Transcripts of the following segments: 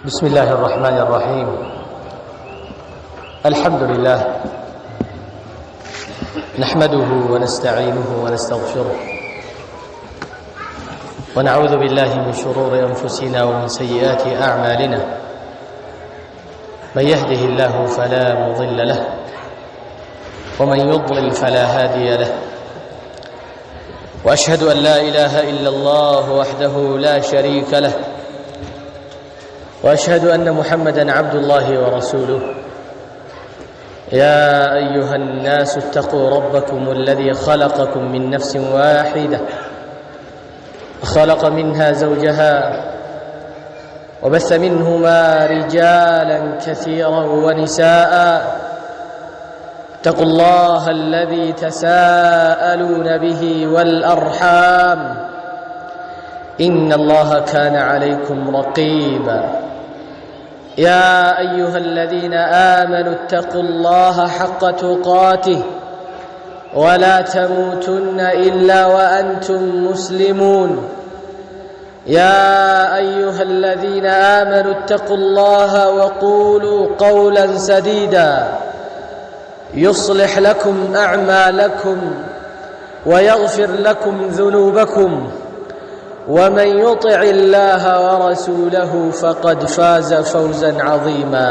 بسم الله الرحمن الرحيم. الحمد لله نحمده ونستعينه ونستغفره ونعوذ بالله من شرور أنفسنا ومن سيئات أعمالنا. من يهده الله فلا مضل له ومن يضلل فلا هادي له. وأشهد أن لا إله إلا الله وحده لا شريك له، وأشهد أن محمدًا عبد الله ورسوله. يا أيها الناس اتقوا ربكم الذي خلقكم من نفس واحدة وخلق منها زوجها وبث منهما رجالا كثيرا ونساء. اتقوا الله الذي تساءلون به والأرحام إن الله كان عليكم رقيبا. يا أيها الذين آمنوا اتقوا الله حق تقاته ولا تموتن إلا وأنتم مسلمون. يا أيها الذين آمنوا اتقوا الله وقولوا قولا سديدا يصلح لكم أعمالكم ويغفر لكم ذنوبكم، ومن يطع الله ورسوله فقد فاز فوزا عظيما.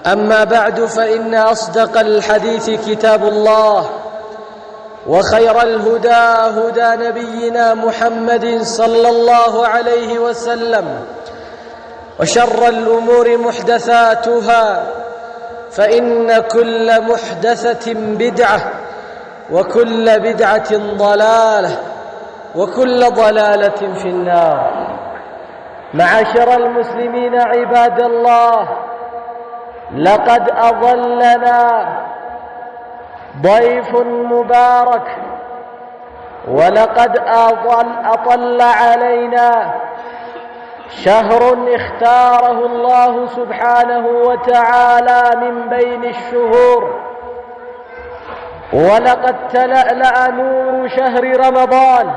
أما بعد، فإن أصدق الحديث كتاب الله، وخير الهدى هدى نبينا محمد صلى الله عليه وسلم، وشر الأمور محدثاتها، فإن كل محدثة بدعة، وكل بدعة ضلالة، وكل ضلالة في النار. معاشر المسلمين عباد الله، لقد أظلنا ضيف مبارك، ولقد أطل علينا شهر اختاره الله سبحانه وتعالى من بين الشهور، ولقد تلألأ نور شهر رمضان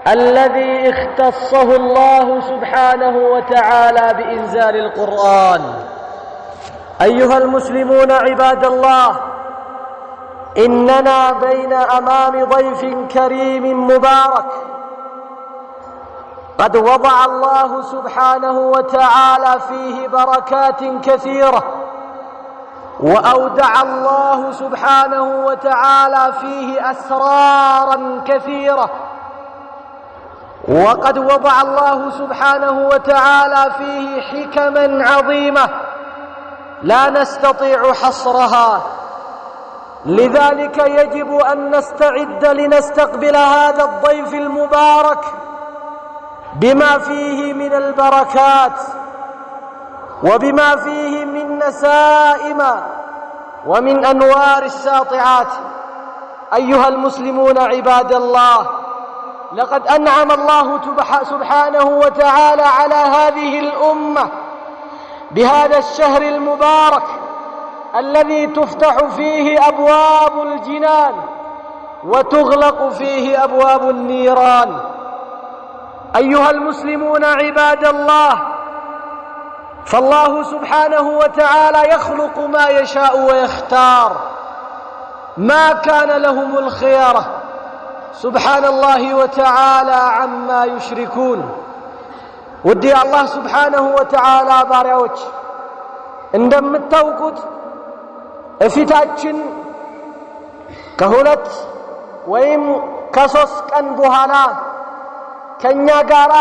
الذي اختصه الله سبحانه وتعالى بإنزال القرآن. أيها المسلمون عباد الله، إننا بين أمام ضيف كريم مبارك قد وضع الله سبحانه وتعالى فيه بركات كثيرة، وأودع الله سبحانه وتعالى فيه أسرارا كثيرة، وقد وضع الله سبحانه وتعالى فيه حكما عظيمة لا نستطيع حصرها. لذلك يجب أن نستعد لنستقبل هذا الضيف المبارك بما فيه من البركات، وبما فيه من نسائم ومن أنوار الساطعات. أيها المسلمون عباد الله، لقد أنعم الله سبحانه وتعالى على هذه الأمة بهذا الشهر المبارك الذي تفتح فيه أبواب الجنان وتغلق فيه أبواب النيران. أيها المسلمون عباد الله، فالله سبحانه وتعالى يخلق ما يشاء ويختار، ما كان لهم الخيارة، سبحان الله وتعالى عما يشركون. ودي الله سبحانه وتعالى ባሪያዎች እንደምታውቁት እፊታችን ከሁለት ወይም ከሶስት ቀን በኋላ ከኛ ጋራ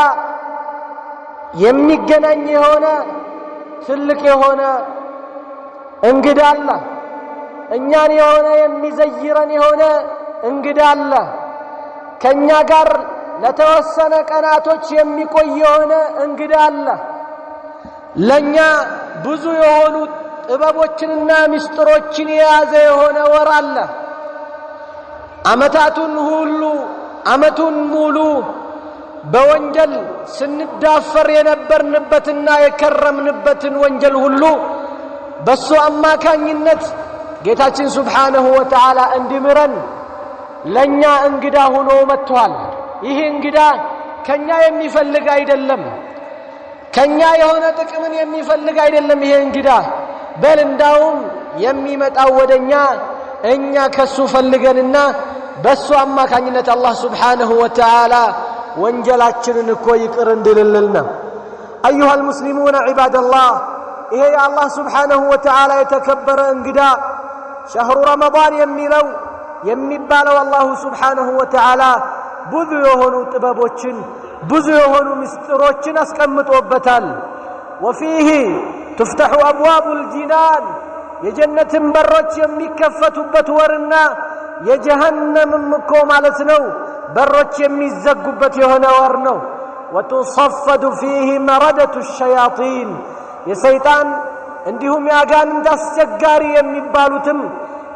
የሚገናኝ የሆነ ትልቅ የሆነ እንግዳ አለ። እኛን የሆነ የሚዘይረን የሆነ እንግዳ አለ። ከኛ ጋር ለተወሰነ ቀናቶች የሚቆይ የሆነ እንግዳ አለ። ለኛ ብዙ የሆኑ ጥበቦችንና ምስጢሮችን የያዘ የሆነ ወር አለ። ዓመቱን ሙሉ በወንጀል ስንዳፈር የነበርንበትና የከረምንበትን ወንጀል ሁሉ በሱ አማካኝነት ጌታችን ሱብሓነሁ ወተዓላ እንዲምረን ለኛ እንግዳ ሆኖ መጥቷል። ይህ እንግዳ ከኛ የሚፈልግ አይደለም፣ ከኛ የሆነ ጥቅምን የሚፈልግ አይደለም ይሄ እንግዳ በል እንዳውም የሚመጣው ወደኛ እኛ ከሱ ፈልገንና በሱ አማካኝነት አላህ Subhanahu Wa Ta'ala ወንጀላችንን እኮ ይቅር እንድልልና أيها المسلمون عباد الله ይሄ አላህ Subhanahu Wa Ta'ala የተከበረ እንግዳ شهر رمضان የሚባለው አላህ Subhanahu Wa Ta'ala ብዙ የሆኑ ጥበቦችን ብዙ የሆኑ ምስጢሮችን አስቀምጦበታል وفيه تفتح أبواب الجنان የጀነት በሮች የሚከፈቱበት ወርና የጀሃነም እኮ ማለት ነው በሮች የሚዘጉበት የሆነ ወር ነው وتصفد فيه مردة الشياطين የሰይጣን እንዲሁም ያጋንንት አስቸጋሪ የሚባሉትም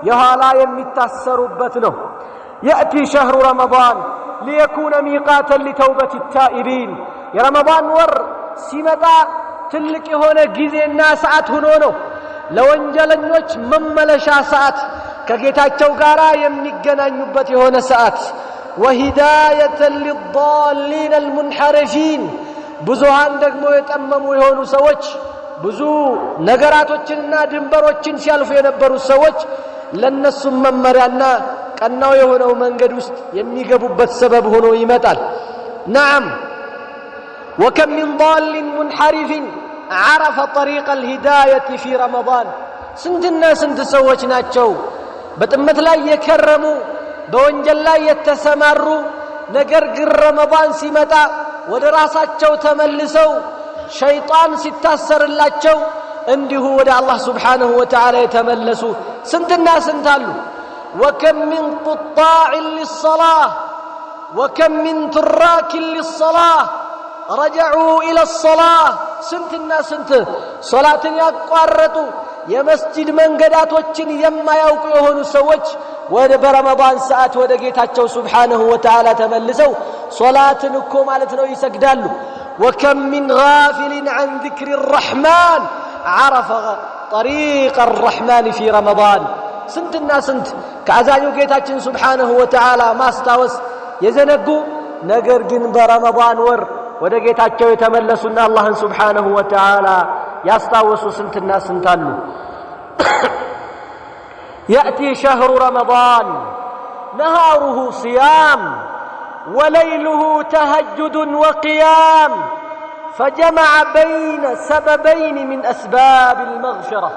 የኋላ የሚታሰሩበት ነው يأتي شهر رمضان ليكون ميقاتا لتوبة التائبين يا رمضان ور ሲመጣ ትልቅ የሆነ ጊዜና ሰዓት ሆኖ ነው ለወንጀለኞች መመለሻ ሰዓት ከጌታቸው ጋር የሚገናኙበት የሆነ ሰዓት وهداية للضالين المنحرفين ብዙሃን ደግሞ የጠመሙ የሆኑ ሰዎች ብዙ ነገራቶችንና ድንበሮችን ሲያልፉ የነበሩ ሰዎች ለነሱ መመሪያና ቀናው የሆነው መንገድ ውስጥ የሚገቡበት ሰበብ ሆኖ ይመጣል نعم وكم من ضال منحرف عرف طريق الهداية في رمضان سنتنا سنت سوچ ናቸው በጥመት ላይ የከረሙ በወንጀል ላይ የተሰማሩ ነገር ግን ረመዳን ሲመጣ ወደ ራሳቸው ተመልሰው ሸይጣን ሲታሰርላቸው እንዲሁ ወደ አላህ Subhanahu Wa Ta'ala የተመለሱ ስንትና ስንት አሉ وكم من قطاع للصلاة وكم من تراك للصلاة رجعوا إلى الصلاة سنتنا سنت صلاة يقارطوا የመስጂድ መንገዳቶችን የማያውቁ የሆኑ ሰዎች ወደ በረመዳን ሰዓት ወደ ጌታቸው Subhanahu Wa Ta'ala ተመልሰው ሶላትን እኮ ማለት ነው ይሰግዳሉ وكم من غافل عن ذكر الرحمن عرف طريق الرحمن في رمضان سنتنا سنت ከአዛኙ ጌታችን Subhanahu Wa Ta'ala ማስታወስ የዘነጉ ነገር ግን በረመዳን ወር ወደ ጌታቸው የተመለሱና አላህን Subhanahu Wa Ta'ala ያስታወሱ ስንትና ስንታሉ يأتي شهر رمضان نهاره صيام وليله تهجد وقيام فجمع بين سببين من أسباب المغفرة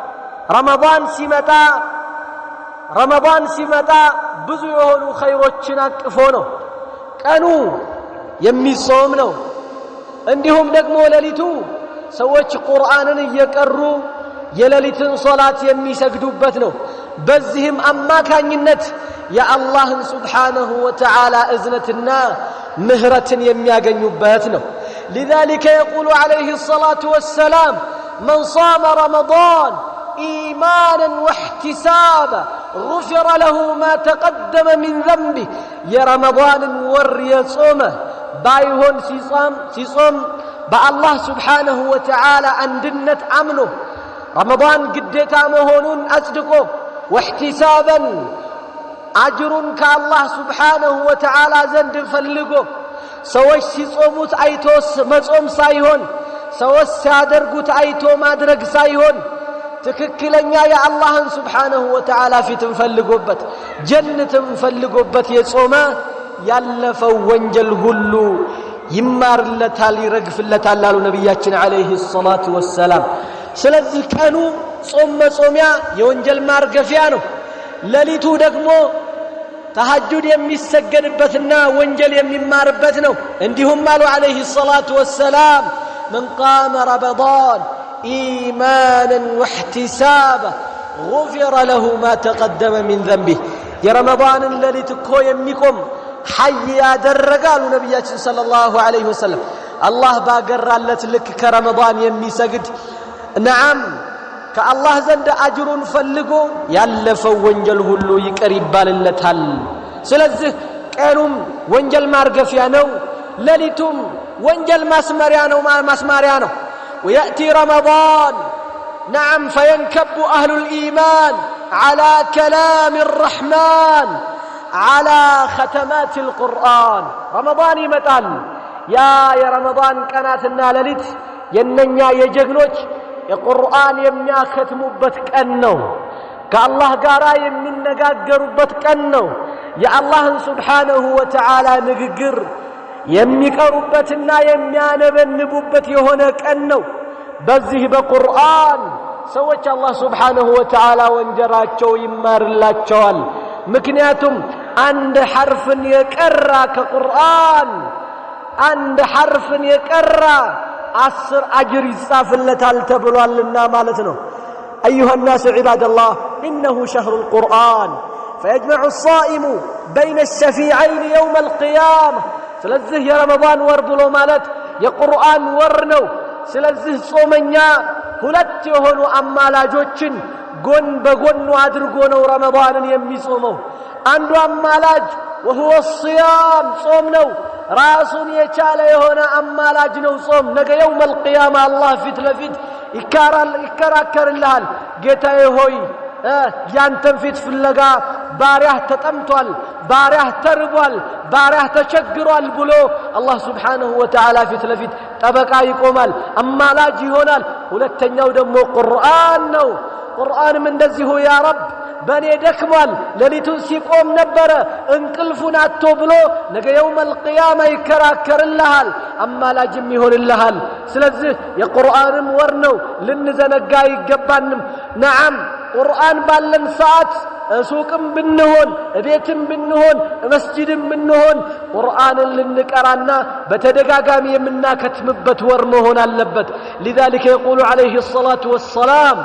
رمضان سمتا ብዙ የሆኑ ኸይሮችን አቅፎ ነው ቀኑ የሚጾም ነው እንዲሁም ደግሞ ሌሊቱ ሰዎች ቁርአንን እየቀሩ የሌሊትን ሶላት የሚሰግዱበት ነው በዚህም አማካኝነት የአላህን Subhanahu Wa Ta'ala እዝነትና ምህረትን የሚያገኙበት ነው لذلك يقول عليه الصلاة والسلام من صام رمضان إيمانا واحتسابا غفر له ما تقدم من ذنبه يا رمضان ور يصومه بايهون ሲጾም በአላህ Subhanahu Wa Ta'ala አንድነት አምኖ رمضان ግዴታ መሆኑን አጽድቆ واحتسابا አጅሩን ከአላህ Subhanahu Wa Ta'ala ዘንድ ፈልጎ ሰዎች ሲጾሙት አይቶስ መጾም ሳይሆን ሰዎች ሲያደርጉት አይቶ ማድረግ ሳይሆን ትክክለኛ የአላህን Subhanahu Wa Ta'ala ፊትን ፈልጎበት ጀነትን ፈልጎበት የጾመ ያለፈው ወንጀል ሁሉ ይማርለታል ይረግፍለታል አሉ ነብያችን አለይሂ ሰላቱ ወሰለም ስለዚህ ቀኑ ጾም መጾሚያ የወንጀል ማርገፊያ ነው ሌሊቱ ደግሞ ተሐጁድ የሚሰገድበትና ወንጀል የሚማርበት ነው እንዲሁም አሉ አለይሂ ሰላቱ ወሰለም من قام رمضان إيمانا واحتسابا غفر له ما تقدم من ذنبه يا رمضان الذي تكو يميكم حي يادرقال نبياتنا صلى الله عليه وسلم الله باقرالت لك كرمضان يمي سجد نعم كالله زند أجر فلقو يالفو وانجل هلو يقرب باللتال سلزه كانوا وانجل مارقفيانو لليتم وانجل مسماريانو ويأتي رمضان نعم فينكب أهل الإيمان على كلام الرحمن على ختمات القرآن رمضان يمتال يا رمضان كانتنا لليت የነኛ የጀግኖች የቁርአን የሚያከትሙበት ቀን ነው ከአላህ ጋራ የሚነጋገሩበት ቀን ነው የአላህን ሱብሓነሁ ወተዓላ ንግግር የሚቀሩበትና የሚያነበንቡበት የሆነ ቀን ነው በዚህ በቁርአን ሰዎች አላህ ሱብሓነሁ ወተዓላ ወንጀራቸው ይማርላቸዋል ምክንያቱም አንድ ሐርፍን የቀራ ከቁርአን አንድ ሐርፍን የቀራ 10 አጅር ይጻፍለታል ተብሏልና ማለት ነው أيها الناس عباد الله إنه شهر القرآن فيجمع الصائم بين الشفيعين يوم القيامة ስለዚህ የረመዳን ወር ብሎ ማለት የቁርአን ወር ነው ስለዚህ ጾመኛ ሁለት የሆኑ አማላጆችን ጎን በጎን አድርጎ ነው ረመዳንን የሚጾመው አንዱ አማላጅ وهو الصيام ጾም ነው ራሱን የቻለ የሆነ አማላጅ ነው ጾም ነገ يوم القيامة الله ፊት ለፊት ይከራከርልሃል ጌታዬ ሆይ ያንተን ፊት ፍለጋ ባሪያህ ተጠምቷል ባሪያህ ተርቧል ባሪያህ ተቸግሯል ብሎ አላህ Subhanahu Wa Ta'ala ፊት ለፊት ጠበቃ ይቆማል አማላጅ ይሆናል ሁለተኛው ደግሞ ቁርአን ነው ቁርአንም እንደዚሁ ያ ረብ በኔ ደክሟል ለሊቱን ሲቆም ነበር እንቅልፉን አጥቶ ብሎ ነገ يوم القيامة ይከራከርልሃል አማላጅም ይሆንልሃል ስለዚህ የቁርአንም ወር ነው ልንዘነጋ ይገባንም ነዓም ቁርአን ባለን ሰዓት ሱቅም ብንሆን ቤትም ብንሆን መስጂድም ብንሆን ቁርአንን ልንቀራና በተደጋጋሚ የምናከትምበት ወር መሆን አለበት لذلك يقول عليه الصلاة والسلام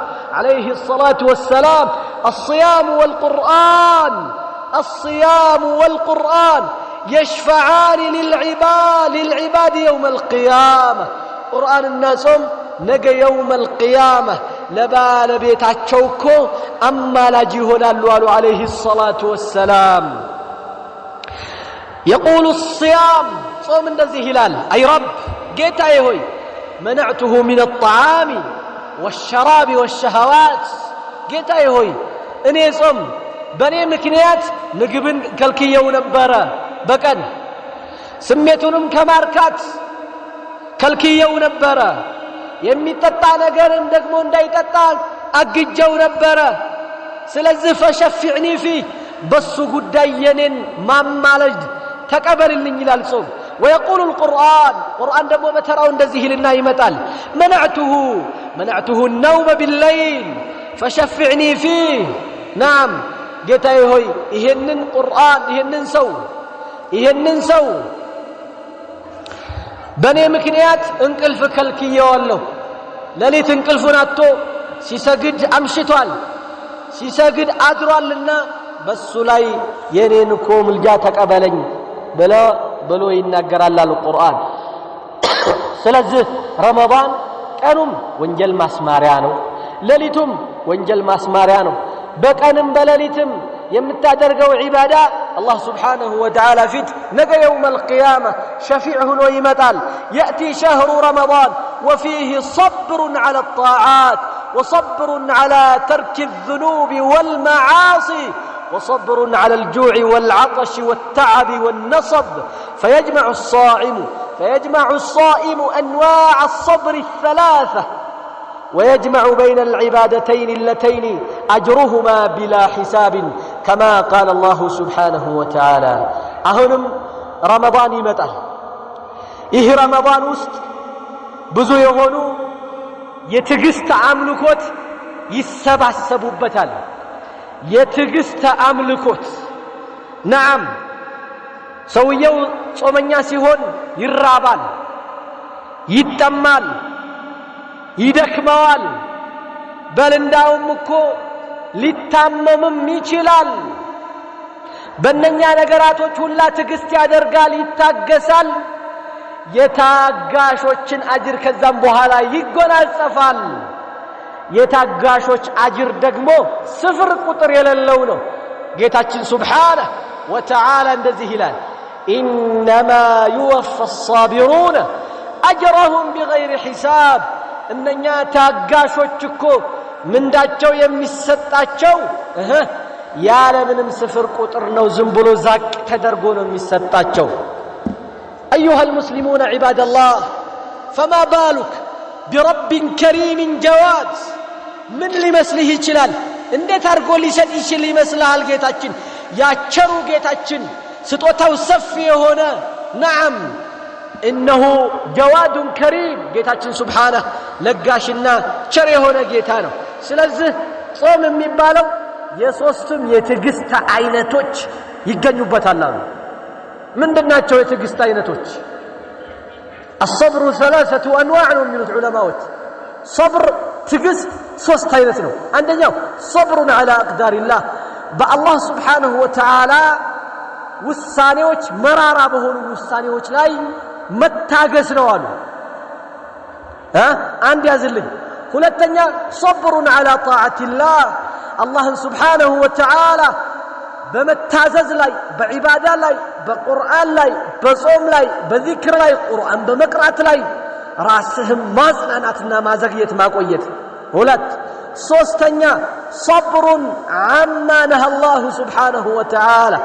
الصيام والقرآن يشفعان للعباد يوم القيامة قرآن الناس نجا يوم القيامة لبال بيتاچو እኮ አማላጅ ይሆናሉ አሉ عليه الصلاة والسلام يقول الصيام ጾም እንደዚህ ይላል أي رب ጌታዬ ሆይ منعته من الطعام والشراب والشهوات ጌታዬ ሆይ እኔ ጾም በኔ ምክንያት ምግብን ከልክየው ነበር በቀን ስሜቱንም ከማርካት ከልክየው ነበር የሚጠጣ ነገርን ደግሞ እንዳይጠጣ አግጀው ነበር ስለዚህ فشفعني فيه በሱ ጉዳይ የኔን ማማለድ ተቀበልልኝ ይላል ጾም ويقول القرآن ደግሞ በተራው እንደዚህ ይልና ይመጣል منعته النوم بالليل فشفعني فيه نعم ጌታዬ ሆይ ይሄንን ቁርአን ይሄንን ሰው በኔ ምክንያት እንቅልፍ ከልክየዋለሁ ለሊት እንቅልፉን አጥቶ ሲሰግድ አምሽቷል ሲሰግድ አድሯልና በሱ ላይ የኔን እኮ ምልጃ ተቀበለኝ ብሎ ይናገራል ቁርአን ስለዚህ ረመዳን ቀኑም ወንጀል ማስማሪያ ነው ለሊቱም ወንጀል ማስማሪያ ነው በቀንም በለሊትም የምታደርገው ዒባዳ الله سبحانه وتعالى فيت نجا يوم القيامة شفيعه ويمتال يأتي شهر رمضان وفيه صبر على الطاعات وصبر على ترك الذنوب والمعاصي وصبر على الجوع والعطش والتعب والنصب فيجمع الصائم أنواع الصبر الثلاثة ويجمع بين العبادتين اللتين أجرهما بلا حساب كما قال الله سبحانه وتعالى أهنم رمضان يمتال إيه رمضان وست بزو يغنو يتقست عملكوت يسبع السبوبتال يتقست عملكوت نعم سويو صومنيا سيهون يرابال يتمال ይደክማል በልንዳውም እኮ ሊታመምም ይችላል በእነኛ ነገራቶች ሁላ ትግስት ያደርጋል ይታገሳል የታጋሾችን አጅር ከዛም በኋላ ይጎናጸፋል የታጋሾች አጅር ደግሞ ስፍር ቁጥር የሌለው ነው ጌታችን ሱብሓነሁ ወተዓላ እንደዚህ ይላል إنما يوفى الصابرون أجرهم بغير حساب እነኛ ታጋሾች እኮ ምንዳቸው የሚሰጣቸው ያለ ምንም ስፍር ቁጥር ነው ዝም ብሎ ዛቅ ተደርጎ ነው የሚሰጣቸው أيها المسلمون عباد الله فما بالك برب كريم جواد من لمسله يችላል እንዴት አርጎ ሊሰጥ ይችል ይመስላል ጌታችን ያቸሩ ጌታችን ስጦታው ሰፊ የሆነ نعم انه جواد كريم ጌታችን ሱብሃንሁ ለጋሽና ቸር የሆነ ጌታ ነው ስለዚህ ጾም የሚባለው የሶስቱም የትግስት አይነቶች ይገኙበታል አሉ ምንድናቸው የትግስት አይነቶች الصبر ثلاثه انواع من العلماء صبر تجست ሶስት አይነት ነው አንደኛው صبر على اقدار الله بالله سبحانه وتعالى ውሳኔዎች መራራ በሆኑ ውሳኔዎች ላይ መታገስ ነው አሉ አንድ ያዝልኝ ሁለተኛ صبر على طاعه الله الله سبحانه وتعالى በመታዘዝ ላይ በዒባዳ ላይ በቁርአን ላይ በጾም ላይ በዚክር ላይ ቁርአን በመቅራት ላይ ራስህን ማጽናናትና ማዘግየት ማቆየት ሁለት ሶስተኛ صبر عما نهى الله سبحانه وتعالى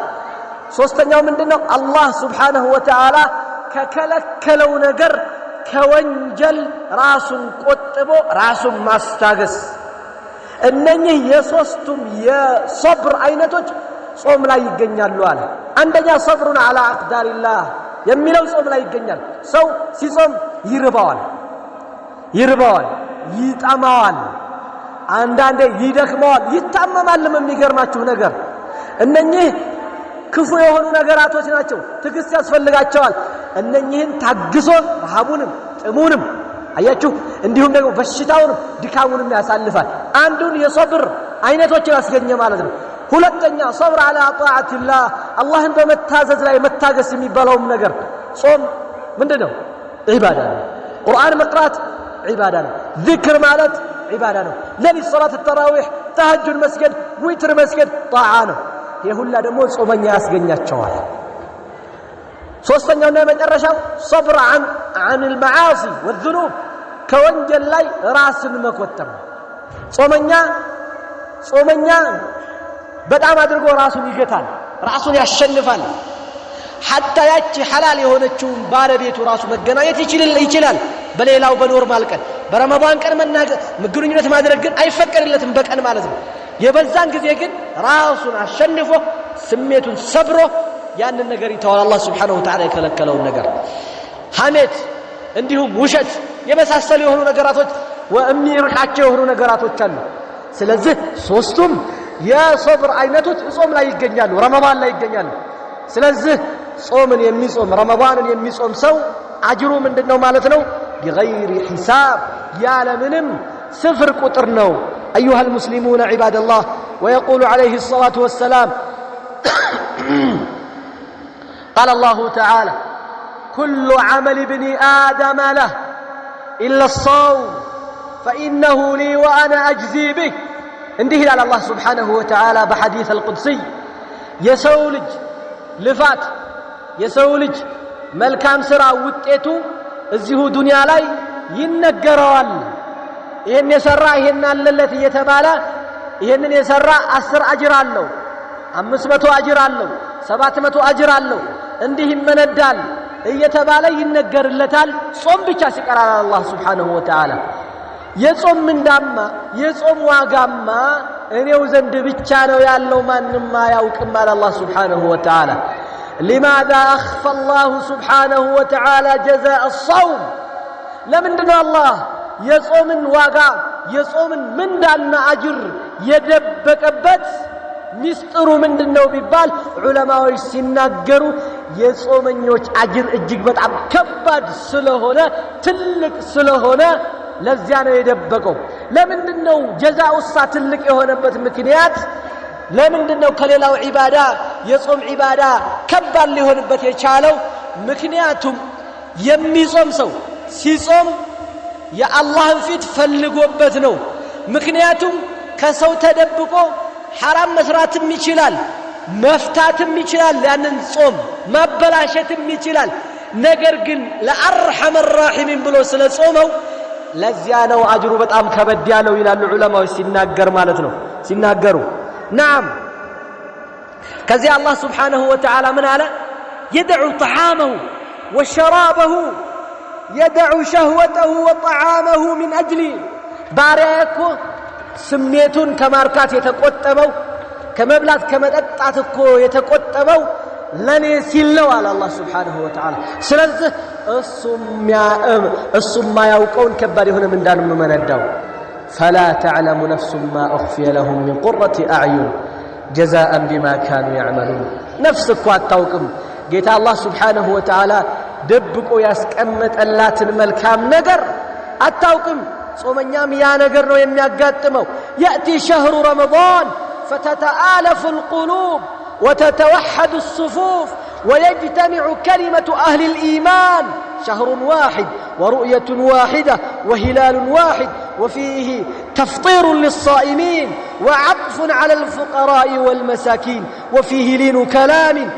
ሶስተኛው ምንድነው አላህ سبحانه وتعالى ከከለከለው ነገር ከወንጀል ራሱን ቆጥቦ ራሱን ማስታገስ እነኚህ የሶስቱም የصبر አይነቶች ጾም ላይ ይገኛሉ አለ አንደኛ صبر على اقدار الله የሚለው ጾም ላይ ይገኛል ሰው ሲጾም ይርባዋል ይጣማዋል አንዳንዴ ይደክመዋል ይታመማልም የሚገርማችሁ ነገር እነኚህ ክፉ የሆኑ ነገራቶች ናቸው ትግስት ያስፈልጋቸዋል እነኚህን ታግሶ ረሃቡንም ጥሙንም አያችሁ እንዲሁም ደግሞ በሽታውንም ድካሙንም ያሳልፋል አንዱን የصبر አይነቶችን ያስገኘ ማለት ነው ሁለተኛ صبر على طاعه الله አላህን በመታዘዝ ላይ መታገስ የሚባለው ነገር ጾም ምንድነው ዒባዳ ነው ቁርአን መቅራት ዒባዳ ነው ዚክር ማለት ዒባዳ ነው ለሊት ሶላት التراويح ተሐጁድ መስገድ ዊትር መስገድ ጣዓ ነው የሁላ ደግሞ ጾመኛ ያስገኛቸዋል ሶስተኛውና የመጨረሻው صبر عن المعاصي والذنوب ከወንጀል ላይ ራስን መቆጠብ ጾመኛ በጣም አድርጎ ራሱን ይገታል ራሱን ያሸንፋል حتى ያቺ ሐላል የሆነችው ባለቤቱ ራሱ መገናኘት ይችላል በሌላው በኖርማል ቀን በረመዳን ቀን ግንኙነት ማድረግ ግን አይፈቀድለትም በቀን ማለት ነው የበዛን ጊዜ ግን ራሱን አሸንፎ ስሜቱን ሰብሮ ያንን ነገር ይተዋል አላህ Subhanahu Wa Ta'ala የከለከለውን ነገር ሐሜት እንዲሁም ውሸት የመሳሰሉ የሆኑ ነገራቶች ወእሚርቃቸው የሆኑ ነገራቶች አሉ ስለዚህ ሶስቱም የصبر አይነቶች ጾም ላይ ይገኛሉ ረመዳን ላይ ይገኛሉ ስለዚህ ጾምን የሚጾም ረመዳንን የሚጾም ሰው አጅሩ ምንድነው ማለት ነው بغير حساب ያለምንም صفر ቁጥር ነው ايها المسلمون عباد الله ويقول عليه الصلاه والسلام قال الله تعالى كل عمل ابن ادم له الا الصوم فانه لي وانا اجزي به እንዲህ ይላል አላህ Subhanahu Wa Ta'ala በሐዲስ القدسي የሰው ልጅ ልፋት የሰው ልጅ መልካም ስራ ውጤቱ እዚሁ ዱንያ ላይ ይነገራል ይሄን የሰራ ይሄን አለለት እየተባለ ይሄንን የሰራ 10 አጅር አለው 500 አጅር አለው 700 አጅር አለው እንዲህ ይመነዳል እየተባለ ይነገርለታል ጾም ብቻ ሲቀራል አላህ Subhanahu Wa Ta'ala የጾም ምንዳማ የጾም ዋጋማ እኔው ዘንድ ብቻ ነው ያለው ማንንም አያውቅም አለ አላህ Subhanahu Wa Ta'ala لماذا اخفى الله سبحانه وتعالى جزاء الصوم ለምንድነው አላህ የጾምን ዋጋ የጾምን ምንዳና አጅር የደበቀበት ሚስጥሩ ምንድነው ቢባል ዑለማዎች ሲናገሩ የጾመኞች አጅር እጅግ በጣም ከባድ ስለሆነ ትልቅ ስለሆነ ለዚያ ነው የደበቀው ለምንድነው ጀዛኡሳ ትልቅ የሆነበት ምክንያት ለምንድነው ከሌላው ዒባዳ የጾም ዒባዳ ከባድ ሊሆንበት የቻለው ምክንያቱም የሚጾም ሰው ሲጾም የአላህን ፊት ፈልጎበት ነው ምክንያቱም ከሰው ተደብቆ ሐራም መስራትም ይችላል መፍታትም ይችላል ያንን ጾም ማበላሸትም ይችላል ነገር ግን ለአርሐም الراحمين ብሎ ስለጾመው ለዚያ ነው አጅሩ በጣም ከበድ ያለው ይላሉ ዑለማዎች ሲናገር ማለት ነው ሲናገሩ نعم كذا الله سبحانه وتعالى من على يدعو طعامه وشرابه يدع شهوته وطعامه من أجلي باريكو سميتون كماركات يتقطبوا كمبلات كمدطاتكو يتقطبوا لن يسلوا على الله سبحانه وتعالى سلازه السم ما يوقون كبار هنا من دار ممنداو فلا تعلم نفس ما أخفي لهم من قرة أعين جزاء بما كانوا يعملون نفسك واتوقم جيت الله سبحانه وتعالى دبقو ياسقمط اللاتن ملكام نجر اتوقم صومنيام يا نجر نو يمياغاطمو ياتي شهر رمضان فتتآلف القلوب وتتوحد الصفوف ويجتمع كلمة أهل الإيمان شهر واحد ورؤية واحدة وهلال واحد وفيه تفطير للصائمين وعطف على الفقراء والمساكين وفيه لين كلام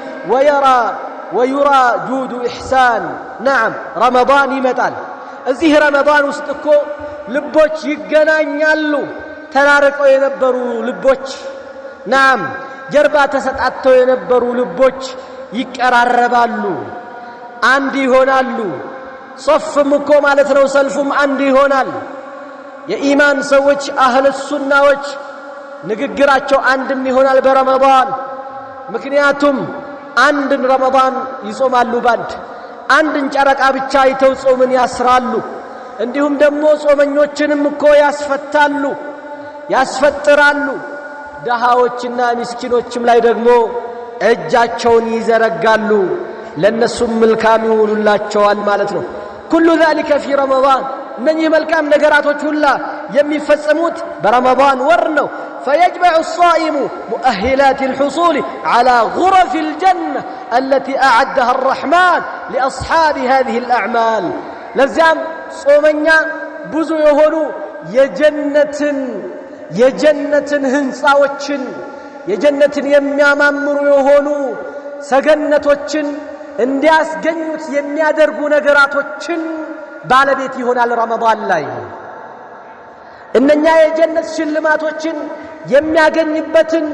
ويرى جود إحسان نعم رمضان يمتال እዚህ ረመዳን ውስጥ እኮ ልቦች ይገናኛሉ ተራርቀው የነበሩ ልቦች ናም ጀርባ ተሰጣተው የነበሩ ልቦች ይቀራረባሉ አንድ ይሆናሉ ሶፍም እኮ ማለት ነው ሰልፉም አንድ ይሆናል የኢማን ሰዎች አህለ ሱናዎች ንግግራቸው አንድም ይሆናል በረመዳን ምክንያቱም አንድን ረመዳን ይጾማሉ ባንድ አንድን ጨረቃ ብቻ አይተው ጾምን ያስራሉ እንዲሁም ደግሞ ጾመኞችንም እኮ ያስፈታሉ ያስፈጥራሉ ደሃዎችና ምስኪኖችም ላይ ደግሞ እጃቸውን ይዘረጋሉ ለነሱም መልካም ይውሉላቸዋል ማለት ነው كل ذلك في رمضان من يملكام نغراتوچ ሁላ የሚፈጸሙት برمضان ወር ነው فيجمع الصائم مؤهلات الحصول على غرف الجنة التي أعدها الرحمن لأصحاب هذه الأعمال لزام صومنيا بزو يهونو يجنة هنصاوچن يجنة يميامامرو يهونو سجنتوچن እንዲያስገኙት የሚያደርጉ ነገራቶችን ባለቤት ይሆናል ረመዳን ላይ እነኛ የጀነት ሽልማቶችን የሚያገኝበትን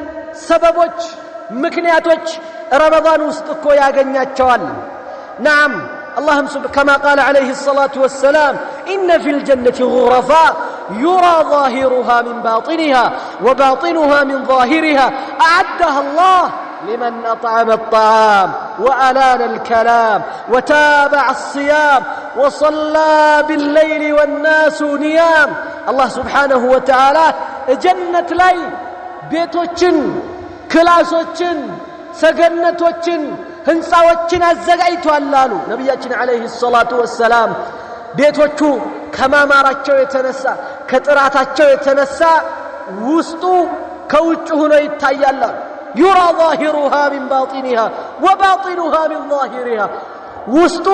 ሰበቦች ምክንያቶች ረመዳን ውስጥ እኮ ያገኛቸዋል نعم اللهم كما قال عليه الصلاة والسلام إن في الجنة غرفا يرى ظاهرها من باطنها وباطنها من ظاهرها أعدها الله لمن أطعم الطعام وألان الكلام وتابع الصيام وصلى بالليل والناس نيام الله سبحانه وتعالى جنة لي بيتوچن كلاسوچن سجنتوچن هنصاوچن አዘጋጅቷል አሉ ነብያችን አለይሂ ሰላቱ ወሰላም ቤቶቹ ከማማራቸው የተነሳ ከጥራታቸው የተነሳ ውስጡ ከውጭ ሆኖ ይታያል يرى ظاهرها من باطنها وباطنها من ظاهرها ውስጡ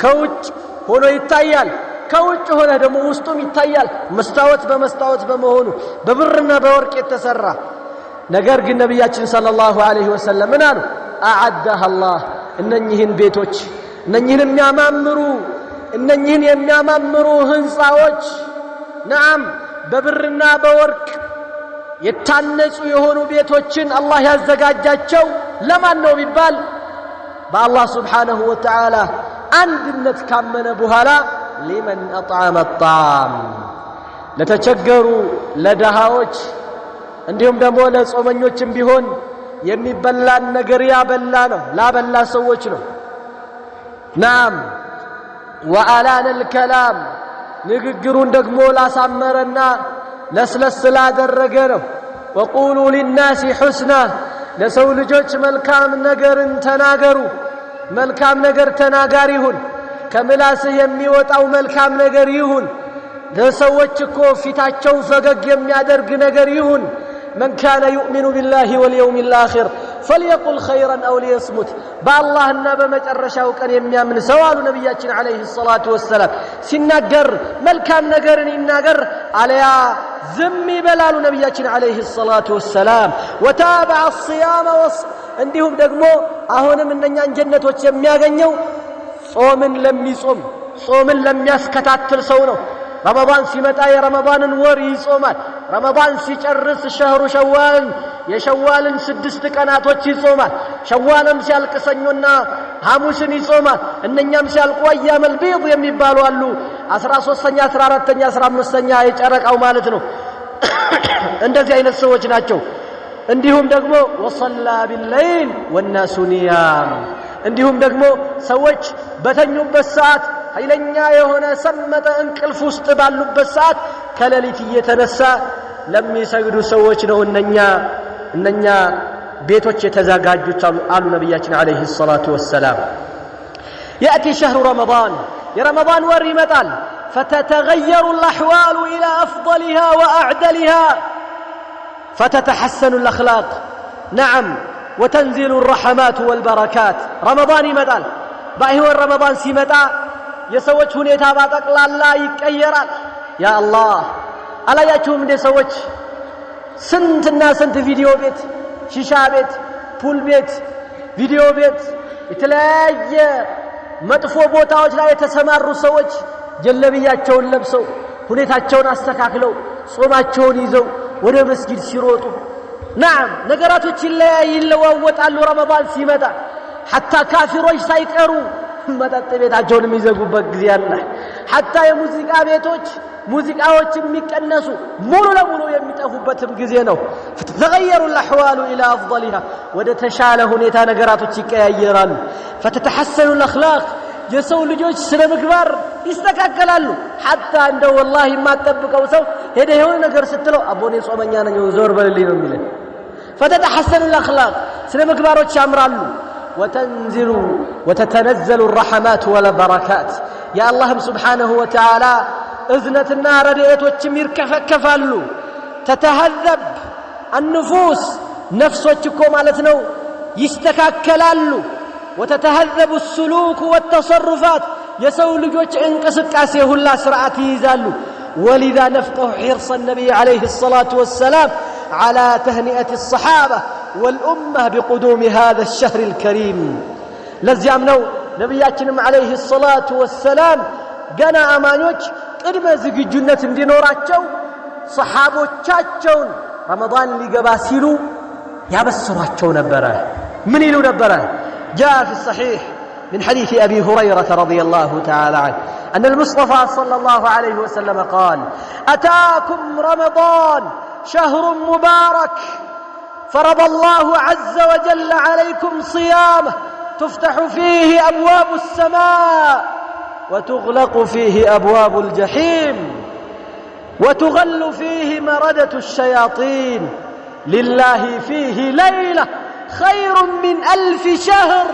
ከውጭ ሆኖ ይታያል ከውጭ ሆነ ደግሞ ውስጡም ይታያል መስታወት በመሆኑ በብርና በወርቅ የተሰራ ነገር ግን ነብያችን ሰለላሁ ዐለይሂ ወሰለም ምን አሉ أعدها الله እነኚህን ቤቶች እነኚህን የሚያማምሩ ህንጻዎች نعم በብርና በወርቅ የታነጹ የሆኑ ቤቶችን አላህ ያዘጋጃቸው ለማን ነው ቢባል በአላህ Subhanahu Wa Ta'ala አንድነት ካመነ በኋላ لمن أطعم الطعام ለተቸገሩ ለደሃዎች እንዲሁም ደግሞ ለጾመኞችም ቢሆን የሚበላን ነገር ያበላ ነው ላበላ ሰዎች ነው نعم وألان الكلام ንግግሩን ደግሞ ላሳመረና ለስለስ ላደረገ ነው وقولوا للناس حسنا ለሰው ልጆች መልካም ነገርን ተናገሩ መልካም ነገር ተናጋሪ ሁን ከምላስህ የሚወጣው መልካም ነገር ይሁን ለሰዎች እኮ ፊታቸው ፈገግ የሚያደርግ ነገር ይሁን من كان يؤمن بالله واليوم الآخر فليقل خيرا أو ليصمت بالله النبى مجرشاو كان يميامن سوال نبياتنا عليه الصلاة والسلام سنقر ملكان نقرن إنقر عليها زمي بلال نبياتنا عليه الصلاة والسلام وتابع الصيام عندهم دقمو أهون من نيان جنة وتسمياغنيو صوم لم يصوم صوم لم يسكتات سونو رمضان سيمتا يا رمضان ور يصومال رمضان سيጨርስ شهر شوال የሸዋልን 6 ቀናቶች ይጾማል ሸዋልም ሲያልቅ ሰኞና ሐሙስን ይጾማል እነኛም ሲያልቁ አያመል ቢድ የሚባሉ አሉ 13ኛ 14ኛ 15ኛ የጨረቃው ማለት ነው እንደዚህ አይነት ሰዎች ናቸው እንዲሁም ደግሞ ወሰላ ቢልለይል ወናሱ ኒያም እንዲሁም ደግሞ ሰዎች በተኙበት ሰዓት ኃይለኛ የሆነ ሰመጠ እንቅልፍ ውስጥ ባሉበት ሰዓት ከሌሊት እየተነሳ ለሚሰግዱ ሰዎች ነው እነኛ ቤቶች የተዘጋጁት አሉ ነብያችን አለይሂ ሰላቱ ወሰላም ياتي شهر رمضان يا رمضان ور يمطال فتتغير الاحوال الى افضلها واعدلها فتتحسن الاخلاق نعم وتنزل الرحمات والبركات رمضان يمطال بايو رمضان سيمطا የሰዎች ሁኔታ ባጠቅላላ ይቀየራል ያ አላህ አላያችሁም እንደ ሰዎች ስንትና ስንት ቪዲዮ ቤት ሺሻ ቤት ፑል ቤት ቪዲዮ ቤት የተለያየ መጥፎ ቦታዎች ላይ የተሰማሩ ሰዎች ጀለብያቸውን ለብሰው ሁኔታቸውን አስተካክለው ጾማቸውን ይዘው ወደ መስጊድ ሲሮጡ نعم ነገራቶች ይለዋወጣሉ ረመዳን ሲመጣ حتى ካፊሮች ሳይቀሩ መጠጥ ቤታቸውን የሚዘጉበት ጊዜ አለ حتى የሙዚቃ ቤቶች ሙዚቃዎች የሚቀነሱ ሙሉ ለሙሉ የሚጠፉበትም ጊዜ ነው فتتغير الاحوال الى افضلها ወደ ተሻለ ሁኔታ ነገራቶች ይቀያየራሉ فتتحسن الاخلاق የሰው ልጆች ስለ ምግባር ይስተካከላሉ حتى እንደው والله ማጠብቀው ሰው ሄደ የሆነ ነገር ስትለው አቦኔ ጾመኛ ነኝ ዞር በልልኝ ነው የሚለው فتتحسن الاخلاق ስለ ምግባሮች ያምራሉ وتنزل وتتنزل الرحمات والبركات يا الله سبحانه وتعالى اذنتنا رديتوچም ይርከፈከፋሉ تتهذب النفوس ነፍሶችኮ ማለት ነው ይስተካከላሉ وتتهذب السلوك والتصرفات የሰው ልጆች እንቅስቃሴ ሁላ ስርዓት ይይዛሉ ولذا نفقه حرص النبي عليه الصلاة والسلام على تهنئة الصحابة والأمة بقدوم هذا الشهر الكريم لزيام نو نبياتنا عليه الصلاة والسلام قنا أمانوش قدم زقجنة دينوراتشو صحابوچاچون رمضان لقباسيلو يابسراتشو نبره من يلو نبره جاء في الصحيح من حديث أبي هريرة رضي الله تعالى عنه أن المصطفى صلى الله عليه وسلم قال أتاكم رمضان شهر مبارك فرض الله عز وجل عليكم صيامه تفتح فيه أبواب السماء وتغلق فيه أبواب الجحيم وتغل فيه مردة الشياطين لله فيه ليلة خير من 1000 شهر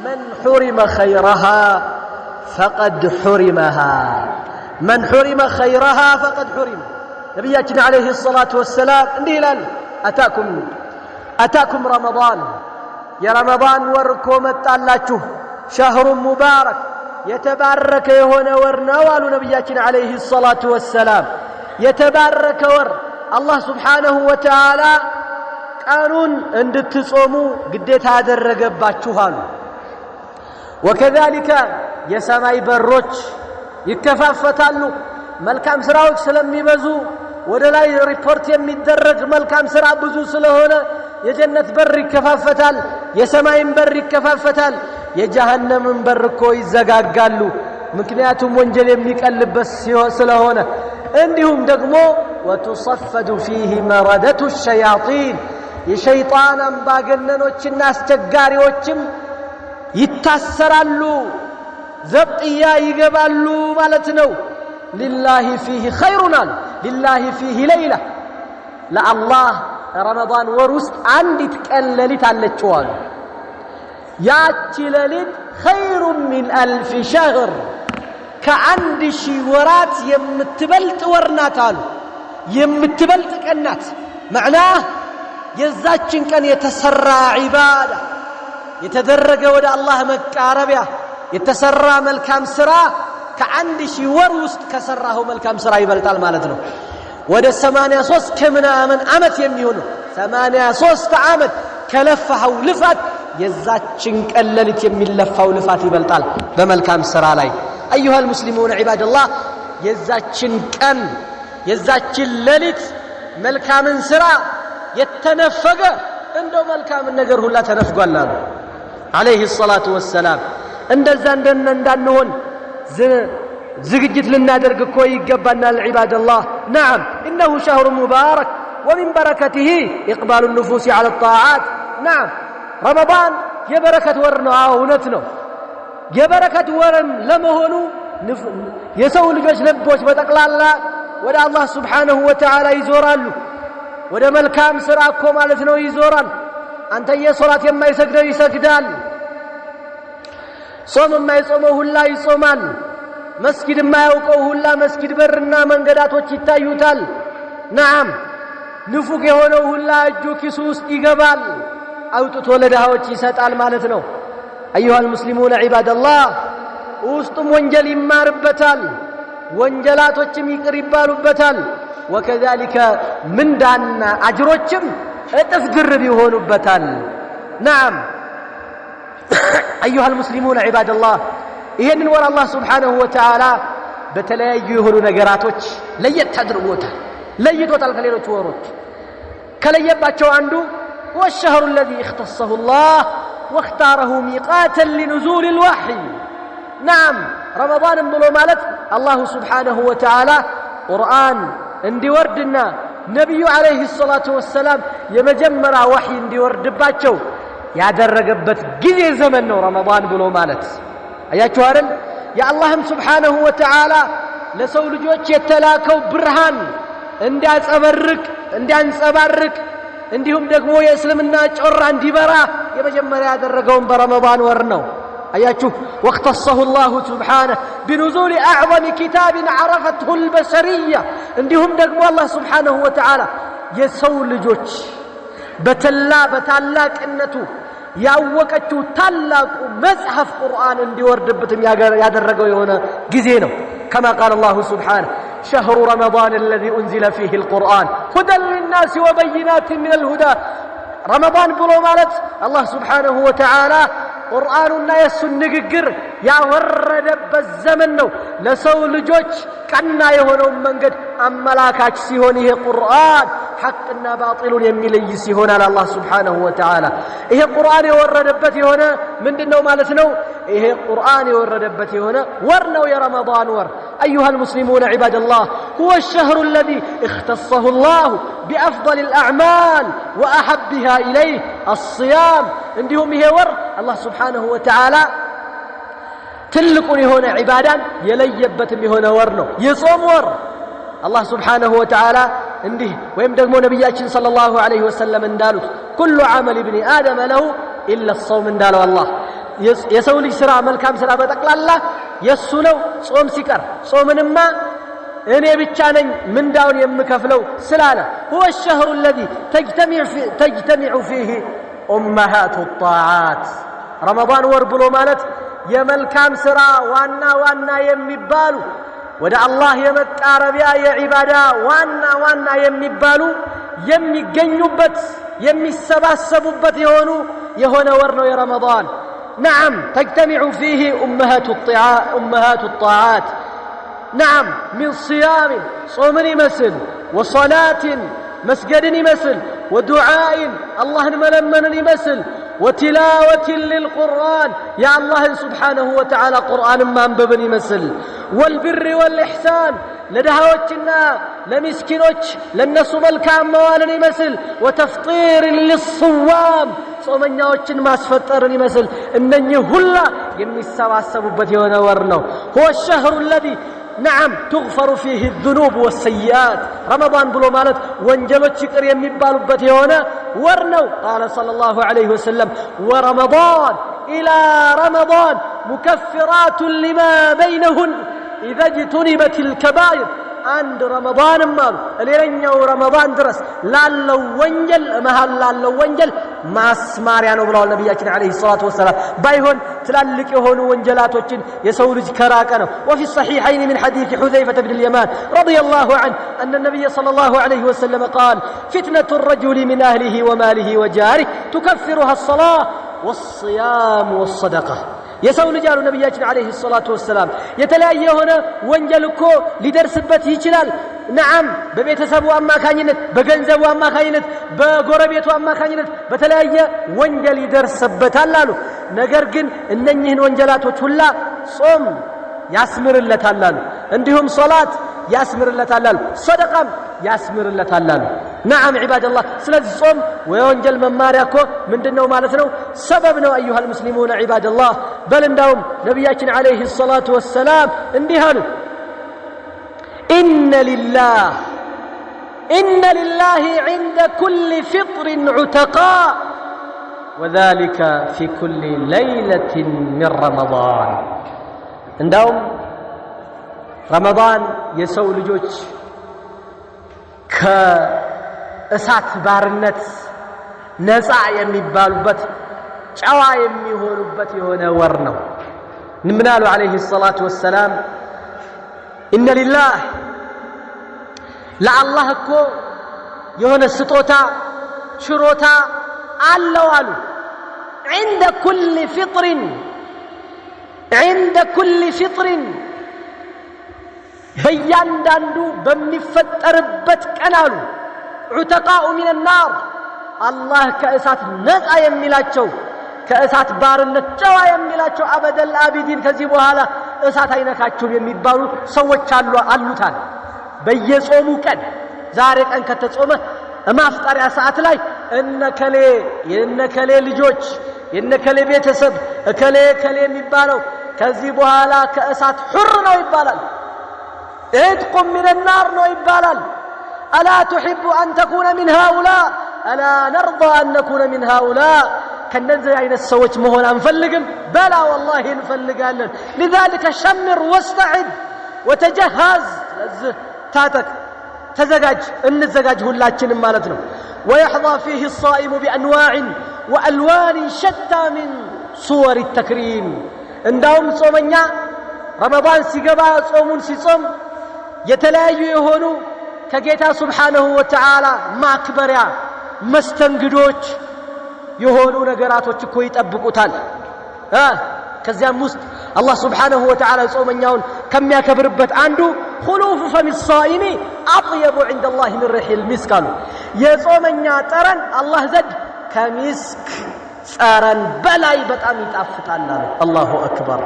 من حرم خيرها فقد حرمها من حرم خيرها فقد حرم نبينا عليه الصلاة والسلام انديلال أتاكم رمضان يا رمضان وركو متعلاችሁ شهر مبارك يتبارك يهون ورنوال نبينا عليه الصلاة والسلام يتبارك ور الله سبحانه وتعالى قانون እንድትጾሙ ግዴታ ያደረገባችኋል وكذلك የሰማይ በሮች ይከፋፈታሉ መልካም ስራዎች ስለሚበዙ ወደ ላይ ሪፖርት የሚደረግ መልካም ስራ ብዙ ስለሆነ የጀነት በር ይከፋፈታል የሰማይን በር ይከፋፈታል የጀሃነምን በር እኮ ይዘጋጋሉ ምክንያቱም ወንጀል የሚቀልበት ስለሆነ እንዲሁም ደግሞ وتصفد فيه مردة الشياطين የሸይጣን አምባገነኖችና አስቸጋሪዎችም ይታሰራሉ ዘብጥያ ይገባሉ ማለት ነው لله فيه خيرنا لله فيه ليلة لا الله رمضان ورست عندت كللت አለችዋል ያቺ ሌሊት خير من 1000 شهر ከአንድ ሺህ ወራት የምትበልጥ ወርናት አሉ የምትበልጥ ቀናት معناه የዛችን ቀን የተሰራ ዒባዳ የተደረገ ወደ አላህ መቃረቢያ የተሰራ መልካም ስራ ከአንድ ሺህ ወር ውስጥ ከሰራው መልካም ስራ ይበልጣል ማለት ነው ወደ 83 ከምናምን አመት የሚሆኑ 83 አመት ከለፋው ልፋት የዛችን ቀለሊት የሚለፋው ልፋት ይበልጣል በመልካም ስራ ላይ ايها المسلمون عباد الله የዛችን ቀን የዛችን ሌሊት መልካምን ስራ የተነፈገ እንደው መልካም ነገር ሁላ ተነፍጓል عليه الصلاة والسلام እንደዛ እንዳንሆን ዝግጅት ልናደርግ እኮ ይገባናል عباد الله نعم إنه شهر مبارك ومن بركته إقبال النفوس على الطاعات نعم رمضان የበረከት ወር ነው እውነት ነው የበረከት ወርም ለመሆኑ የሰው ልጆች ልቦች በጠቅላላ ወደ አላህ Subhanahu Wa Ta'ala ይዞራሉ ወደ መልካም ስራ እኮ ማለት ነው ይዞራል አንተ የሶላት የማይሰግደው ይሰግዳል ጾም የማይጾመው ሁላ ይጾማል መስጊድ የማያውቀው ሁላ መስጊድ በርና መንገዳቶች ይታዩታል نعم ንፉግ የሆነው ሁላ እጁ ኪሱ ውስጥ ይገባል አውጥቶ ለድሃዎች ይሰጣል ማለት ነው أيها المسلمون عباد الله ውስጡም ወንጀል ይማርበታል ወንጀላቶችም ይቅር ይባሉበታል وكذلك ምንዳና አጅሮችም እጥፍ ድርብ ይሆኑበታል نعم أيها المسلمون عباد الله ይሄንን ወር አላህ Subhanahu Wa Ta'ala በተለያዩ የሆኑ ነገራቶች ለየት አድርጎታል ለይቶታል ከሌሎች ወሮች ከለየባቸው አንዱ هو الشهر الذي اختصه الله واختاره ميقاتا لنزول الوحي نعم رمضان ብሎ ማለት الله سبحانه وتعالى ቁርአን እንዲወርድና ነብዩ አለይሂ ሰላቱ ወሰለም የመጀመሪያ ወህይ እንዲወርድባቸው ያደረገበት ጊዜ ዘመን ነው ረመዳን ብሎ ማለት አያችሁ አይደል የአላህም Subhanahu Wa Ta'ala ለሰው ልጆች የተላከው ብርሃን እንዲያንጸባርቅ እንዲሁም ደግሞ የእስልምና ጮራ እንዲበራ የመጀመሪያ ያደረገውን በረመዳን ወር ነው አያችሁ واختصه الله سبحانه بنزول اعظم كتاب عرفته البشريه እንዲሁም ደግሞ አላህ Subhanahu Wa Ta'ala የሰው ልጆች በታላቅነቱ ያወቀችው ታላቁ መጽሐፍ ቁርአን እንዲወርድበትም ያደረገው የሆነ ጊዜ ነው كما قال الله سبحانه شهر رمضان الذي أنزل فيه القرآن هدى للناس وبينات من الهدى رمضان ብሎ ማለት الله سبحانه وتعالى ቁርአኑና የሱን ንግግር ያወረደበት ዘመን ነው ለሰው ልጆች ቀና የሆነው መንገድ አመላካች ሲሆን ይሄ ቁርአን ሐቅና ባጢሉን የሚለይ ሲሆን አላህ Subhanahu Wa Ta'ala ይሄ ቁርአን የወረደበት የሆነ ምንድነው ማለት ነው ይሄ ቁርአን የወረደበት የሆነ ወር ነው የረመዳን ወር ايها المسلمون عباد الله هو الشهر الذي اختصه الله بافضل الاعمال واحبها اليه الصيام እንዲሁም ይሄ ወር አላህ Subhanahu Wa Ta'ala ትልቁን የሆነ ዒባዳን የለየበትም የሆነ ወር ነው የጾም ወር አላህ Subhanahu Wa Ta'ala እንዲህ ወይም ደግሞ ነብያችን ሰለላሁ ዐለይሂ ወሰለም እንዳሉት كل عمل ابن ادم له الا الصوم እንዳለው አላህ የሰው ልጅ ስራ መልካም ስራ በጠቅላላ የሱ ነው ጾም ሲቀር ጾምንማ እኔ ብቻ ነኝ ምንዳውን የምከፍለው ስላለ هو الشهر الذي تجتمع فيه امهات الطاعات رمضان ወር ብሎ ማለት የመልካም ስራ ዋና የሚባሉ ወደ አላህ የመቃረቢያ የዒባዳ ዋና የሚባሉ የሚገኙበት የሚሰባሰቡበት የሆነ ወር ነው የረመዳን نعم تجتمع فيه امهات الطاعات نعم من صيام صوم يمثل وصلاة مسجد يمثل ودعاء الله ملمن يمثل وتلاوة للقرآن يا الله سبحانه وتعالى قرآن ما انببن يمثل والبر والإحسان لدهوتنا لمسكينوች ለነሱ መልካም መዋልን ይመስል وتفطير للصوام ጾመኛዎችን ማስፈጠርን ይመስል እነኚህ ሁላ የሚሰባሰቡበት የሆነ ወር ነው هو الشهر الذي نعم تغفر فيه الذنوب والسيئات رمضان ብሎ ማለት ወንጀሎች ይቅር የሚባሉበት የሆነ ወር ነው قال صلى الله عليه وسلم ورمضان إلى رمضان مكفرات لما بينهن إذا اجتنبت الكبائر عند رمضان مال ليلኛው رمضان ድረስ ላለው ወንጀል መሃል ላለው ወንጀል ማስማሪያ ነው ብለዋል ነብያችን አለይሂ ሰላቱ ወሰለም ባይሆን ትላልቅ የሆኑ ወንጀላቶችን የሰው ልጅ ከራቀ ነው وفي الصحيحين من حديث حذيفة بن اليمان رضي الله عنه أن النبي صلى الله عليه وسلم قال فتنة الرجل من أهله وماله وجاره تكفرها الصلاة والصيام والصدقة የሰው ልጅ አሉ ነብያችን አለይሂ ሰላቱ ወሰለም የተለያየ የሆነ ወንጀል እኮ ሊደርስበት ይችላል ነዓም በቤተሰቡ አማካኝነት በገንዘቡ አማካኝነት በጎረቤቱ አማካኝነት በተለያየ ወንጀል ይደርስበታል አሉ ነገር ግን እነኚህን ወንጀላቶች ሁላ ጾም ያስምርለታል አሉ እንዲሁም ሶላት ያስምርለታል አሉ ሰደቃም ያስምርለታል አሉ نعم عباد الله ስለዚህ ጾም ወንጀል መማሪያ እኮ ምንድነው ማለት ነው ሰበብ ነው ايها المسلمون عباد الله በል እንዳውም ነብያችን አለይሂ ሰላቱ ወሰለም እንዲህ አሉ إن لله عند كل فطر عتقاء وذلك في كل ليلة من رمضان እንዳውም ረመዳን የሰው ልጆች ከእሳት ባርነት ነፃ የሚባሉበት ጨዋ የሚሆኑበት የሆነ ወር ነው ምን አሉ አለይሂ ሰላቱ ወሰለም إن لله ለአላህ እኮ የሆነ ስጦታ ችሮታ አለው አሉ عند كل فطر በእያንዳንዱ በሚፈጠርበት ቀን አሉ عتقاء من النار አላህ ከእሳት ነፃ የሚላቸው ከእሳት ባርነት ጨዋ የሚላቸው አበደል አቢዲን ከዚህ በኋላ እሳት አይነካቸውም የሚባሉ ሰዎች አሉታል በየጾሙ ቀን ዛሬ ቀን ከተጾመ ማፍጠሪያ ሰዓት ላይ የነከሌ ልጆች የነከሌ ቤተሰብ ከሌ የሚባለው ከዚህ በኋላ ከእሳት ሁር ነው ይባላል اتقم من النار ነው ይባላል ألا تحب أن تكون من هؤلاء ألا نرضى أن نكون من هؤلاء كننزل عين السوج مهون أنفلقم بلا والله نفلقالن لذلك شمر واستعد وتجهز تاتك تزقاج النزقاج هلاتشن مالتنا ويحظى فيه الصائم بأنواع وألوان شتى من صور التكريم عندهم صومنيا رمضان سيقبا صومون سيصوم የተለያዩ የሆኑ ከጌታ Subhanahu Wa Ta'ala ማክበሪያ መስተንግዶች የሆኑ ነገራቶች እኮ ይጠብቁታል ከዚያም ውስጥ አላህ Subhanahu Wa Ta'ala ጾመኛውን ከሚያከብርበት አንዱ خلوف فم الصائم اطيب عند الله من ريح المسك የጾመኛ ጠረን አላህ ዘንድ ከሚስክ ጠረን በላይ በጣም ይጣፍጣል አላሁ አክበር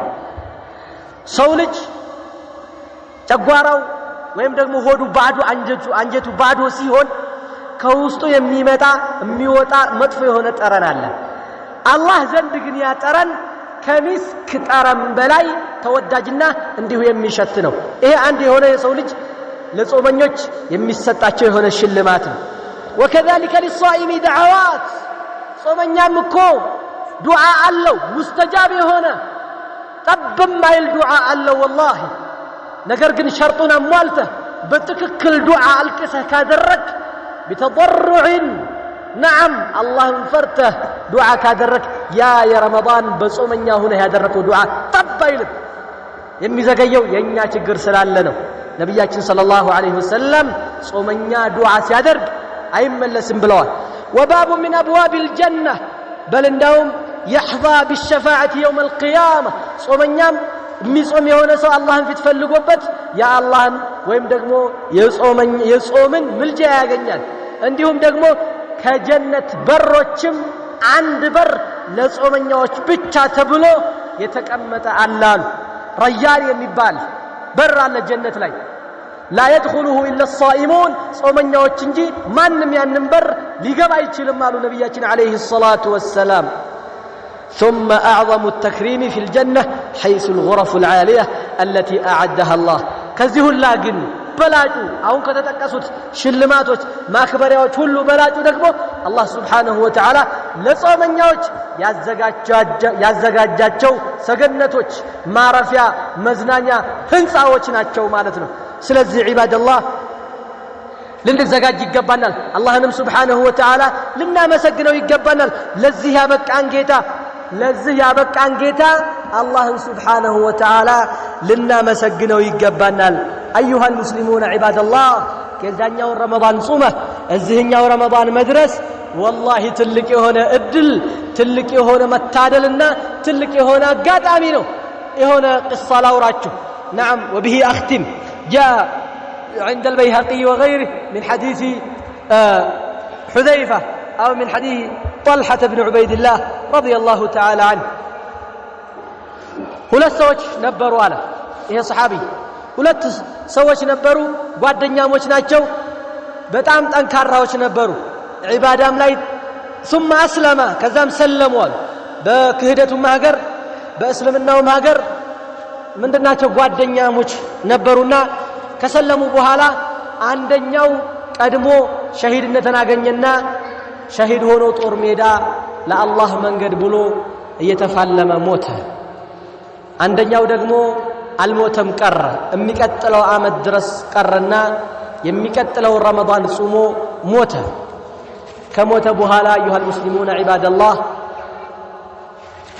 ሰው ልጅ ጨጓራው ወይም ደግሞ ሆዱ ባዶ አንጀቱ ባዶ ሲሆን ከውስጡ የሚወጣ መጥፎ የሆነ ጠረን አለ አላህ ዘንድ ግን ያ ጠረን ከሚስክ ጠረን በላይ ተወዳጅና እንዲሁ የሚሸት ነው ይሄ አንድ የሆነ የሰው ልጅ ለጾመኞች የሚሰጣቸው የሆነ ሽልማት ነው وكذلك للصائم دعوات ጾመኛም እኮ ዱዓ አለው ሙስተጃብ የሆነ ጠብም ማይል ዱዓ አለው والله ነገር ግን ሸርጡን አሟልተህ በትክክል ዱዓ አልቅሰህ ካደረክ بتضرع نعم الله فرته دعاء كادرك يا رمضان بصومنيا هنا ያደረከው ዱዓ ጠባይልም የሚዘገየው የኛ ችግር ስላለ ነው ነብያችን ሰለላሁ ዐለይሂ ወሰለም ጾመኛ ዱዓ ሲያደርግ አይመለስም ብለዋል وباب من ابواب الجنه بل እንዳውም يحظى بالشفاعه يوم القيامه ጾመኛም የሚጾም የሆነ ሰው አላህን ፊት ፈልጎበት ያ አላህን ወይም ደግሞ የጾምን ምልጃ ያገኛል እንዲሁም ደግሞ ከጀነት በሮችም አንድ በር ለጾመኛዎች ብቻ ተብሎ የተቀመጠ አላሉ ረያን የሚባል በር አለ ጀነት ላይ لا يدخله الا الصائمون ጾመኛዎች እንጂ ማንንም ያንን በር ሊገባ አይችልም አሉ ነብያችን አለይሂ ሰላቱ ወሰለም ثم اعظم التكريم في الجنه حيث الغرف العاليه التي اعدها الله ከዚህ ሁላ ግን በላጩ አሁን ከተጠቀሱት ሽልማቶች ማክበሪያዎች ሁሉ በላጩ ደግሞ አላህ Subhanahu Wa Ta'ala ለጾመኛዎች ያዘጋጃቸው ሰገነቶች ማረፊያ መዝናኛ ህንጻዎች ናቸው ማለት ነው ስለዚህ ዒባደላህ ልንዘጋጅ ይገባናል አላህንም Subhanahu Wa Ta'ala ልናመሰግነው ይገባናል ለዚህ ያበቃን ጌታ አላህን Subhanahu Wa Ta'ala ልናመሰግነው ይገባናል ايها المسلمون عباد الله ከዛኛው ረመዳን ጾመ እዚህኛው ረመዳን መድረስ والله ትልቅ የሆነ እድል ትልቅ የሆነ መታደልና ትልቅ የሆነ አጋጣሚ ነው የሆነ قصة ላውራችሁ نعم وبه أختم جاء عند البيهقي وغيره من حديث حذيفة أو من حديث طلحة بن عبيد الله رضي الله تعالى عنه ሁለት ሰዎች ነበሩ አለ ይሄ ሰሃቢ ሁለት ሰዎች ነበሩ ጓደኛሞች ናቸው በጣም ጠንካራዎች ነበሩ ዒባዳም ላይ ثم أسلم ከዛም ሰለሙ በክህደቱም ሀገር በእስልምናውም ሀገር ምንድናቸው ጓደኛሞች ነበሩና ከሰለሙ በኋላ አንደኛው ቀድሞ ሸሂድነትን አገኘና ሸሂድ ሆኖ ጦር ሜዳ ለአላህ መንገድ ብሎ እየተፋለመ ሞተ አንደኛው ደግሞ አልሞተም ቀረ የሚቀጥለው አመት ድረስ ቀረና የሚቀጥለው ረመዳን ጾሞ ሞተ ከሞተ በኋላ أيها المسلمون عباد الله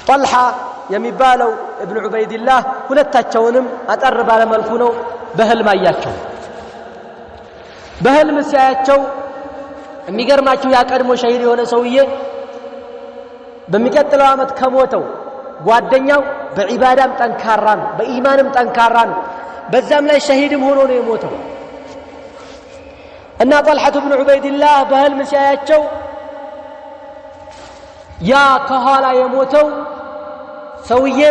طلحة የሚባለው ابن عبيد الله ሁለታቸውንም አጠር ባለ መልኩ ነው በህልም አያቸው በህልም ሲያያቸው የሚገርማችሁ ያቀድሞ ሸሂድ የሆነ ሰውዬ በሚቀጥለው አመት ከሞተው ጓደኛው በዒባዳም ጠንካራ ነው በኢማንም ጠንካራ ነው በዛም ላይ ሸሂድም ሆኖ ነው የሞተው እና طلحة بن عبيد الله በህልም ሲያያቸው ያ ከኋላ የሞተው ሰውዬ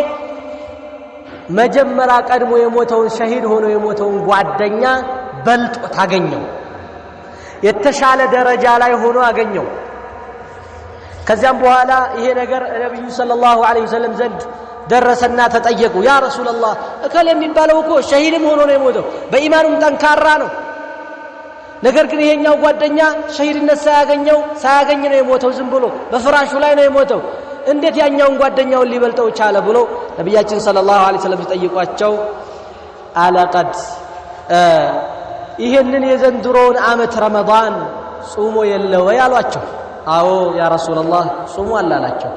መጀመሪያ ቀድሞ የሞተውን ሸሂድ ሆኖ የሞተውን ጓደኛ በልጦ ታገኘው የተሻለ ደረጃ ላይ ሆኖ አገኘው ከዚያም በኋላ ይሄ ነገር ነብዩ ሰለላሁ ዐለይሂ ወሰለም ዘንድ ደረሰና ተጠየቁ ያ ረሱላህ እከለ የሚባለው እኮ ሸሂድም ሆኖ ነው የሞተው በኢማኑም ጠንካራ ነው ነገር ግን ይሄኛው ጓደኛ ሸሂድነት ሳያገኝ ነው የሞተው ዝም ብሎ በፍራሹ ላይ ነው የሞተው እንዴት ያኛውን ጓደኛውን ሊበልጠው ቻለ ብሎ ነብያችን ሰለላሁ ዐለይሂ ወሰለም ሲጠይቋቸው አለቀድ ይሄንን የዘንድሮውን አመት ረመዳን ጾሞ የለው ያሏቸው አዎ ያ ረሱላህ ጾሞ አላላቸው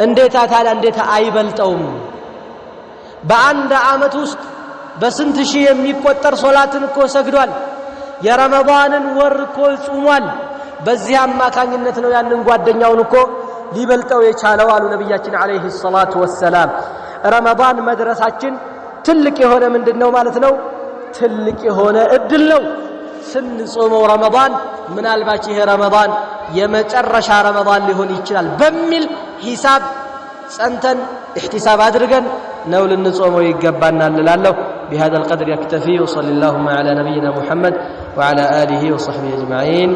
እንዴት ታዲያ እንዴት አይበልጠውም በአንድ አመት ውስጥ በስንት ሺህ የሚቆጠር ሶላትን እኮ ሰግዷል የረመዳንን ወር እኮ ጾሟል በዚህ አማካኝነት ነው ያንን ጓደኛውን እኮ ሊበልጠው የቻለው አሉ ነብያችን አለይሂ ሰላቱ ወሰላም ረመዳን መድረሳችን ትልቅ የሆነ ምንድነው ማለት ነው ትልቅ የሆነ እድል ነው ስንጾመው ረመዳን ምናልባት ይሄ ረመዳን የመጨረሻ ረመዳን ሊሆን ይችላል በሚል ሂሳብ ጸንተን احتساب አድርገን ነው ልንጾመው ይገባናል እላለሁ بهذا القدر يكتفي وصلى اللهم على نبينا محمد وعلى آله وصحبه أجمعين